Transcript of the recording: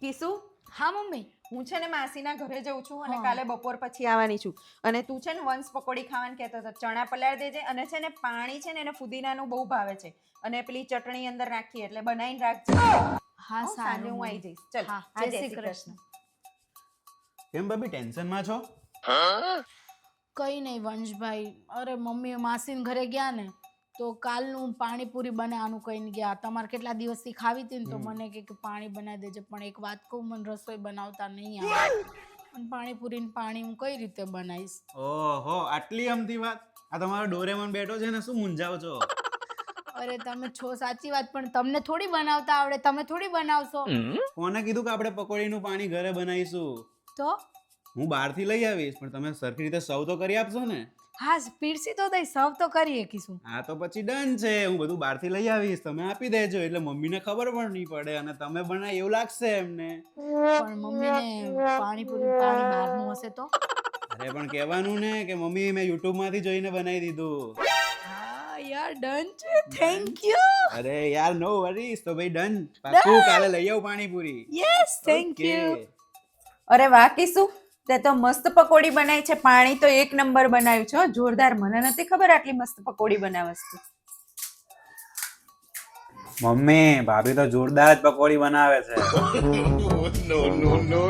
કિસુ, હા મમ્મી. હું છે ને માસીના ઘરે જઉં છું અને કાલે બપોર પછી આવવાની છું. અને તું છે ને વંશ પકોડી ખાવાનું કહેતો હતો. ચણા પલાળી દેજે અને છે ને પાણી છે ને એને ફુદીનાનું બહુ ભાવે છે અને પેલી ચટણી અંદર નાખી એટલે બનાવીને રાખજે. હા સાંજે સારું હું આવી જઈશ. ચલ, હા, હા, જય શ્રી કૃષ્ણ. કેમ ભાભી ટેન્શનમાં છો? કઈ નહીં વંશભાઈ, અરે મમ્મી માસીને ઘરે ગયા ને તો કાલનું પાણીપુરી બનાવવાનું કહીને ગયા. તમારે કેટલા દિવસથી ખાવી હતી ને તો મને કે પાણી બનાવી દેજે, પણ એક વાત કહું, મને રસોઈ બનાવતા નહીં આવે. અને પાણીપુરી પાણી હું કઈ રીતે બનાવીશ? ઓહો, આટલી અમથી વાત. આ તમારો ડોરેમોન બેઠો છે ને, શું મૂંઝાવ છો? અરે તમે છો સાચી વાત, પણ તમને થોડી બનાવતા આવડે, તમે થોડી બનાવશો. કોને કીધું કે આપણે પકોડીનું પાણી ઘરે બનાવીશું? તો હું બહારથી લઈ આવીશ, પણ તમે સરખી રીતે સર્વ તો કરી આપશો ને? હા, પીરસી તો દઈ, સર્વ તો કરી શકીશું. હા તો પછી ડન છે. હું બધું બહારથી લઈ આવીશ, તમે આપી દેજો એટલે મમ્મીને ખબર પણ નહીં પડે અને તમે બનાવી એવું લાગશે એમને. પણ મમ્મીને પાણીપુરી પાણી બહારનું હશે તો? અરે પણ કહેવાનું ને કે મમ્મી મેં યુટ્યુબ માંથી જોઈને બનાવી દીધું. હા યાર, ડન છે. Thank you. અરે યાર, નો વરીસ. તો ભાઈ ડન. પાક્કું કાલે લઈ આવું panipuri. Yes, thank you. Okay. અરે વાહ કિસુ, તે તો મસ્ત પકોડી બનાવી છે. પાણી તો એક નંબર બનાવ્યું છે હો, જોરદાર. મને નથી ખબર આટલી મસ્ત પકોડી બનાવસ તું. મમ્મી, ભાભી તો જોરદાર જ પકોડી બનાવે છે. no.